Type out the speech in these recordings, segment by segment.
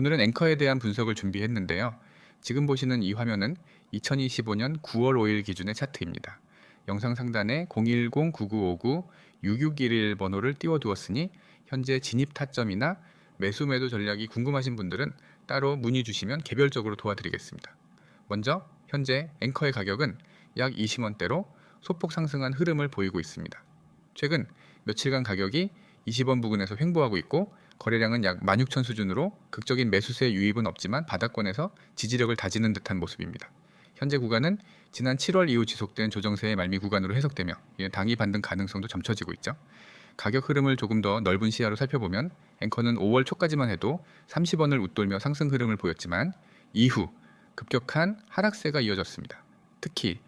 오늘은 앵커에 대한 분석을 준비했는데요. 지금 보시는 이 화면은 2025년 9월 5일 기준의 차트입니다. 영상 상단에 010-9959-6611 번호를 띄워두었으니 현재 진입 타점이나 매수 매도 전략이 궁금하신 분들은 따로 문의 주시면 개별적으로 도와드리겠습니다. 먼저 현재 앵커의 가격은 약 20원대로 소폭 상승한 흐름을 보이고 있습니다. 최근 며칠간 가격이 20원 부근에서 횡보하고 있고 거래량은 약 16,000 수준으로 극적인 매수세 유입은 없지만 바닥권에서 지지력을 다지는 듯한 모습입니다. 현재 구간은 지난 7월 이후 지속된 조정세의 말미 구간으로 해석되며 당이 반등 가능성도 점쳐지고 있죠. 가격 흐름을 조금 더 넓은 시야로 살펴보면 앵커는 5월 초까지만 해도 30원을 웃돌며 상승 흐름을 보였지만 이후 급격한 하락세가 이어졌습니다. 특히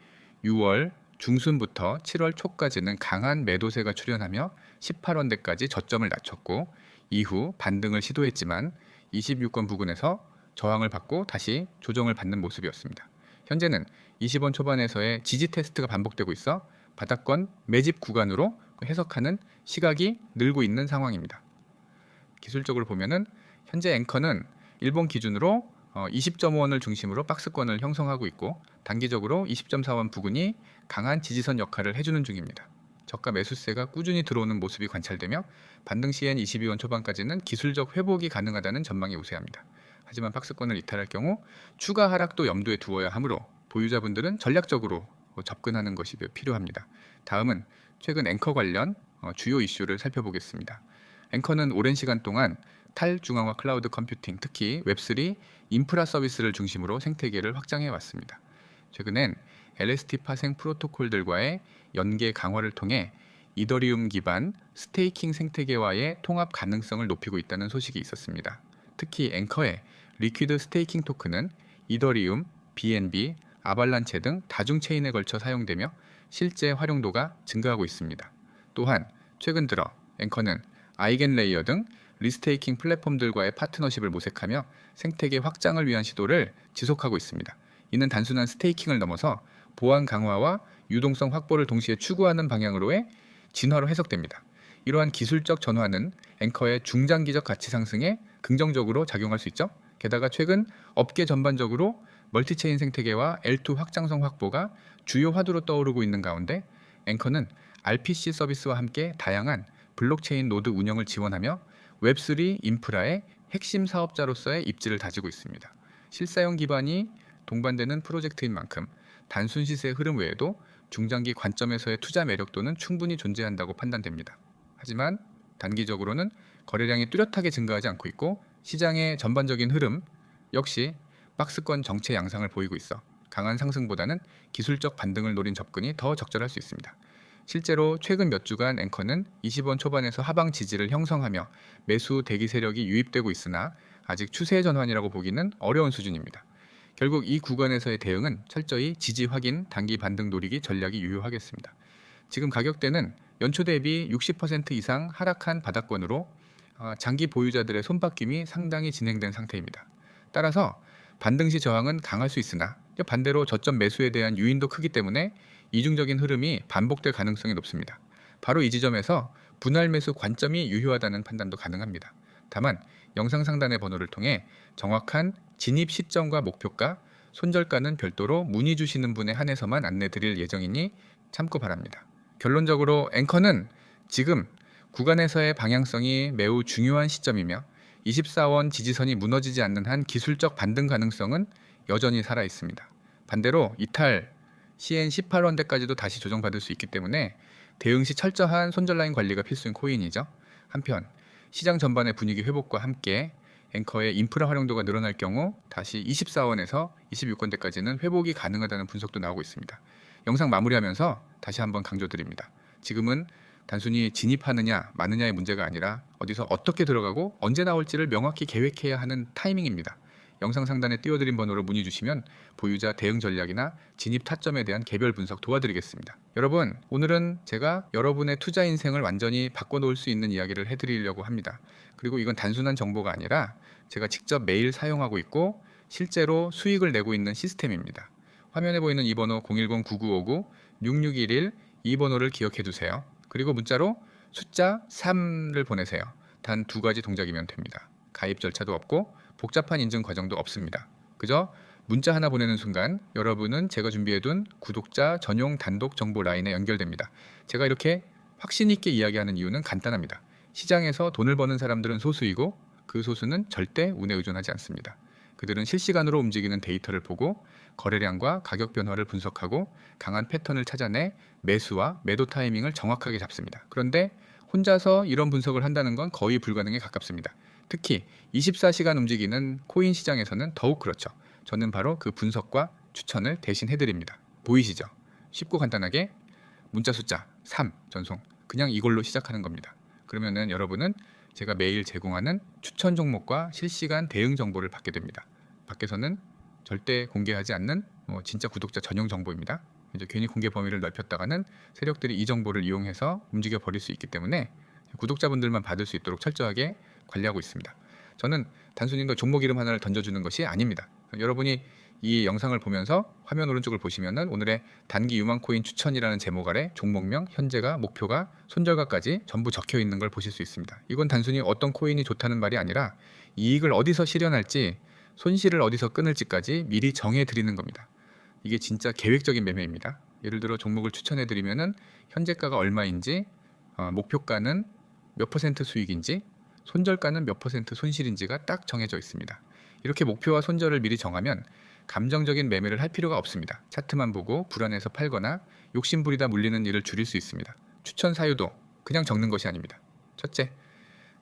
6월 중순부터 7월 초까지는 강한 매도세가 출현하며 18원대까지 저점을 낮췄고 이후 반등을 시도했지만 26권 부근에서 저항을 받고 다시 조정을 받는 모습이었습니다. 현재는 20원 초반에서의 지지 테스트가 반복되고 있어 바닥권 매집 구간으로 해석하는 시각이 늘고 있는 상황입니다. 기술적으로 보면은 현재 앵커는 일본 기준으로 20.5원을 중심으로 박스권을 형성하고 있고 단기적으로 20.4원 부근이 강한 지지선 역할을 해주는 중입니다. 저가 매수세가 꾸준히 들어오는 모습이 관찰되며 반등 시엔 22원 초반까지는 기술적 회복이 가능하다는 전망이 우세합니다. 하지만 박스권을 이탈할 경우 추가 하락도 염두에 두어야 하므로 보유자분들은 전략적으로 접근하는 것이 필요합니다. 다음은 최근 앵커 관련 주요 이슈를 살펴보겠습니다. 앵커는 오랜 시간 동안 탈중앙화 클라우드 컴퓨팅, 특히 웹3 인프라 서비스를 중심으로 생태계를 확장해 왔습니다. 최근엔 LST 파생 프로토콜들과의 연계 강화를 통해 이더리움 기반 스테이킹 생태계와의 통합 가능성을 높이고 있다는 소식이 있었습니다. 특히 앵커의 리퀴드 스테이킹 토큰은 이더리움, BNB, 아발란체 등 다중 체인에 걸쳐 사용되며 실제 활용도가 증가하고 있습니다. 또한 최근 들어 앵커는 아이겐레이어 등 리스테이킹 플랫폼들과의 파트너십을 모색하며 생태계 확장을 위한 시도를 지속하고 있습니다. 이는 단순한 스테이킹을 넘어서 보안 강화와 유동성 확보를 동시에 추구하는 방향으로의 진화로 해석됩니다. 이러한 기술적 전환은 앵커의 중장기적 가치 상승에 긍정적으로 작용할 수 있죠. 게다가 최근 업계 전반적으로 멀티체인 생태계와 L2 확장성 확보가 주요 화두로 떠오르고 있는 가운데 앵커는 RPC 서비스와 함께 다양한 블록체인 노드 운영을 지원하며 웹3 인프라의 핵심 사업자로서의 입지를 다지고 있습니다. 실사용 기반이 동반되는 프로젝트인 만큼 단순 시세의 흐름 외에도 중장기 관점에서의 투자 매력도는 충분히 존재한다고 판단됩니다. 하지만 단기적으로는 거래량이 뚜렷하게 증가하지 않고 있고 시장의 전반적인 흐름 역시 박스권 정체 양상을 보이고 있어 강한 상승보다는 기술적 반등을 노린 접근이 더 적절할 수 있습니다. 실제로 최근 몇 주간 앵커는 20원 초반에서 하방 지지를 형성하며 매수 대기 세력이 유입되고 있으나 아직 추세 전환이라고 보기는 어려운 수준입니다. 결국 이 구간에서의 대응은 철저히 지지 확인, 단기 반등 노리기 전략이 유효하겠습니다. 지금 가격대는 연초 대비 60% 이상 하락한 바닥권으로 장기 보유자들의 손바뀜이 상당히 진행된 상태입니다. 따라서 반등 시 저항은 강할 수 있으나 반대로 저점 매수에 대한 유인도 크기 때문에 이중적인 흐름이 반복될 가능성이 높습니다. 바로 이 지점에서 분할 매수 관점이 유효하다는 판단도 가능합니다. 다만 영상 상단의 번호를 통해 정확한 진입 시점과 목표가, 손절가는 별도로 문의 주시는 분에 한해서만 안내 드릴 예정이니 참고 바랍니다. 결론적으로 앵커는 지금 구간에서의 방향성이 매우 중요한 시점이며 24원 지지선이 무너지지 않는 한 기술적 반등 가능성은 여전히 살아 있습니다. 반대로 이탈 시엔 18원대까지도 다시 조정받을 수 있기 때문에 대응 시 철저한 손절 라인 관리가 필수인 코인이죠. 한편 시장 전반의 분위기 회복과 함께 앵커의 인프라 활용도가 늘어날 경우 다시 24원에서 26원대까지는 회복이 가능하다는 분석도 나오고 있습니다. 영상 마무리하면서 다시 한번 강조드립니다. 지금은 단순히 진입하느냐 마느냐의 문제가 아니라 어디서 어떻게 들어가고 언제 나올지를 명확히 계획해야 하는 타이밍입니다. 영상 상단에 띄워드린 번호로 문의 주시면 보유자 대응 전략이나 진입 타점에 대한 개별 분석 도와드리겠습니다. 여러분, 오늘은 제가 여러분의 투자 인생을 완전히 바꿔놓을 수 있는 이야기를 해드리려고 합니다. 그리고 이건 단순한 정보가 아니라 제가 직접 매일 사용하고 있고 실제로 수익을 내고 있는 시스템입니다. 화면에 보이는 이 번호 010-9959-6611 이 번호를 기억해 두세요. 그리고 문자로 숫자 3를 보내세요. 단 2가지 동작이면 됩니다. 가입 절차도 없고 복잡한 인증 과정도 없습니다. 그저 문자 하나 보내는 순간 여러분은 제가 준비해둔 구독자 전용 단독 정보 라인에 연결됩니다. 제가 이렇게 확신 있게 이야기하는 이유는 간단합니다. 시장에서 돈을 버는 사람들은 소수이고 그 소수는 절대 운에 의존하지 않습니다. 그들은 실시간으로 움직이는 데이터를 보고 거래량과 가격 변화를 분석하고 강한 패턴을 찾아내 매수와 매도 타이밍을 정확하게 잡습니다. 그런데 혼자서 이런 분석을 한다는 건 거의 불가능에 가깝습니다. 특히 24시간 움직이는 코인 시장에서는 더욱 그렇죠. 저는 바로 그 분석과 추천을 대신 해드립니다. 보이시죠? 쉽고 간단하게 문자 숫자 3 전송, 그냥 이걸로 시작하는 겁니다. 그러면은 여러분은 제가 매일 제공하는 추천 종목과 실시간 대응 정보를 받게 됩니다. 밖에서는 절대 공개하지 않는 진짜 구독자 전용 정보입니다. 이제 괜히 공개 범위를 넓혔다가는 세력들이 이 정보를 이용해서 움직여 버릴 수 있기 때문에 구독자분들만 받을 수 있도록 철저하게 관리하고 있습니다. 저는 단순히 종목 이름 하나를 던져주는 것이 아닙니다. 여러분이 이 영상을 보면서 화면 오른쪽을 보시면은 오늘의 단기 유망 코인 추천이라는 제목 아래 종목명, 현재가, 목표가, 손절가까지 전부 적혀 있는 걸 보실 수 있습니다. 이건 단순히 어떤 코인이 좋다는 말이 아니라 이익을 어디서 실현할지, 손실을 어디서 끊을지까지 미리 정해 드리는 겁니다. 이게 진짜 계획적인 매매입니다. 예를 들어 종목을 추천해 드리면은 현재가가 얼마인지, 목표가는 몇 퍼센트 수익인지, 손절가는 몇 퍼센트 손실인지가 딱 정해져 있습니다. 이렇게 목표와 손절을 미리 정하면 감정적인 매매를 할 필요가 없습니다. 차트만 보고 불안해서 팔거나 욕심부리다 물리는 일을 줄일 수 있습니다. 추천 사유도 그냥 적는 것이 아닙니다. 첫째,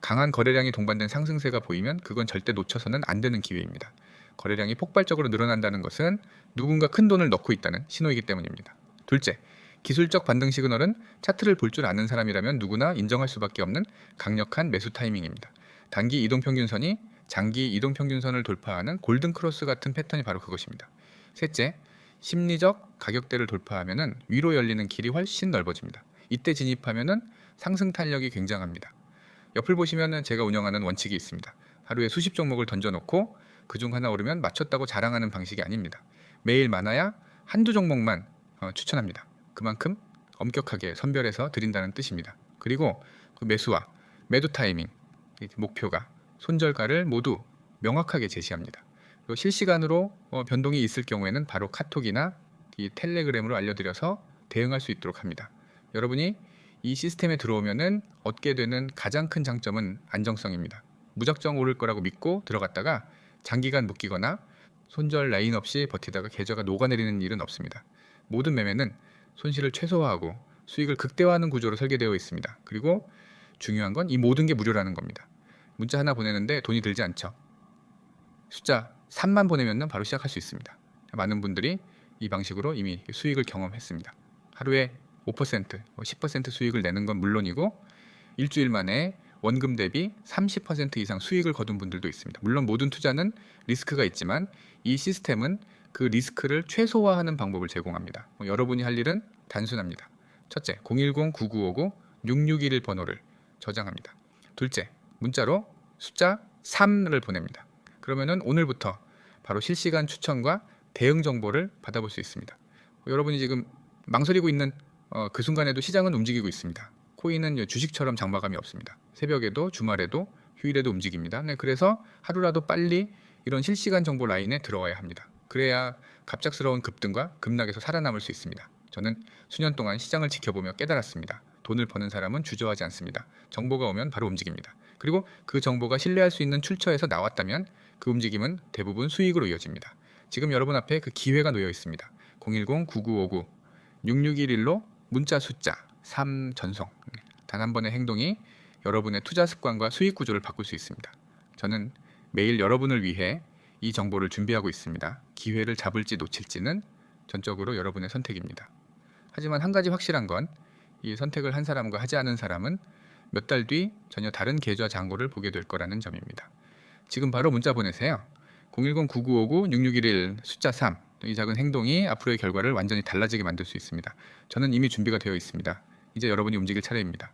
강한 거래량이 동반된 상승세가 보이면 그건 절대 놓쳐서는 안 되는 기회입니다. 거래량이 폭발적으로 늘어난다는 것은 누군가 큰 돈을 넣고 있다는 신호이기 때문입니다. 둘째, 기술적 반등 시그널은 차트를 볼 줄 아는 사람이라면 누구나 인정할 수밖에 없는 강력한 매수 타이밍입니다. 단기 이동평균선이 장기 이동평균선을 돌파하는 골든크로스 같은 패턴이 바로 그것입니다. 셋째, 심리적 가격대를 돌파하면 위로 열리는 길이 훨씬 넓어집니다. 이때 진입하면 상승 탄력이 굉장합니다. 옆을 보시면 제가 운영하는 원칙이 있습니다. 하루에 수십 종목을 던져놓고 그중 하나 오르면 맞췄다고 자랑하는 방식이 아닙니다. 매일 많아야 한두 종목만 추천합니다. 그만큼 엄격하게 선별해서 드린다는 뜻입니다. 그리고 그 매수와 매도 타이밍, 목표가, 손절가를 모두 명확하게 제시합니다. 그리고 실시간으로 변동이 있을 경우에는 바로 카톡이나 이 텔레그램으로 알려드려서 대응할 수 있도록 합니다. 여러분이 이 시스템에 들어오면은 얻게 되는 가장 큰 장점은 안정성입니다. 무작정 오를 거라고 믿고 들어갔다가 장기간 묶이거나 손절 라인 없이 버티다가 계좌가 녹아내리는 일은 없습니다. 모든 매매는 손실을 최소화하고 수익을 극대화하는 구조로 설계되어 있습니다. 그리고 중요한 건 이 모든 게 무료라는 겁니다. 문자 하나 보내는데 돈이 들지 않죠. 숫자 3만 보내면 바로 시작할 수 있습니다. 많은 분들이 이 방식으로 이미 수익을 경험했습니다. 하루에 5%, 10% 수익을 내는 건 물론이고 일주일 만에 원금 대비 30% 이상 수익을 거둔 분들도 있습니다. 물론 모든 투자는 리스크가 있지만 이 시스템은 그 리스크를 최소화하는 방법을 제공합니다. 여러분이 할 일은 단순합니다. 첫째, 010-9959-6611 번호를 저장합니다. 둘째, 문자로 숫자 3을 보냅니다. 그러면은 오늘부터 바로 실시간 추천과 대응 정보를 받아볼 수 있습니다. 여러분이 지금 망설이고 있는 그 순간에도 시장은 움직이고 있습니다. 코인은 주식처럼 장마감이 없습니다. 새벽에도 주말에도 휴일에도 움직입니다. 네, 그래서 하루라도 빨리 이런 실시간 정보 라인에 들어와야 합니다. 그래야 갑작스러운 급등과 급락에서 살아남을 수 있습니다. 저는 수년 동안 시장을 지켜보며 깨달았습니다. 돈을 버는 사람은 주저하지 않습니다. 정보가 오면 바로 움직입니다. 그리고 그 정보가 신뢰할 수 있는 출처에서 나왔다면 그 움직임은 대부분 수익으로 이어집니다. 지금 여러분 앞에 그 기회가 놓여 있습니다. 010-9959-6611로 문자 숫자 3 전송. 단 한 번의 행동이 여러분의 투자 습관과 수익 구조를 바꿀 수 있습니다. 저는 매일 여러분을 위해 이 정보를 준비하고 있습니다. 기회를 잡을지 놓칠지는 전적으로 여러분의 선택입니다. 하지만 한 가지 확실한 건 이 선택을 한 사람과 하지 않은 사람은 몇 달 뒤 전혀 다른 계좌 잔고를 보게 될 거라는 점입니다. 지금 바로 문자 보내세요. 010-9959-6611 숫자 3. 이 작은 행동이 앞으로의 결과를 완전히 달라지게 만들 수 있습니다. 저는 이미 준비가 되어 있습니다. 이제 여러분이 움직일 차례입니다.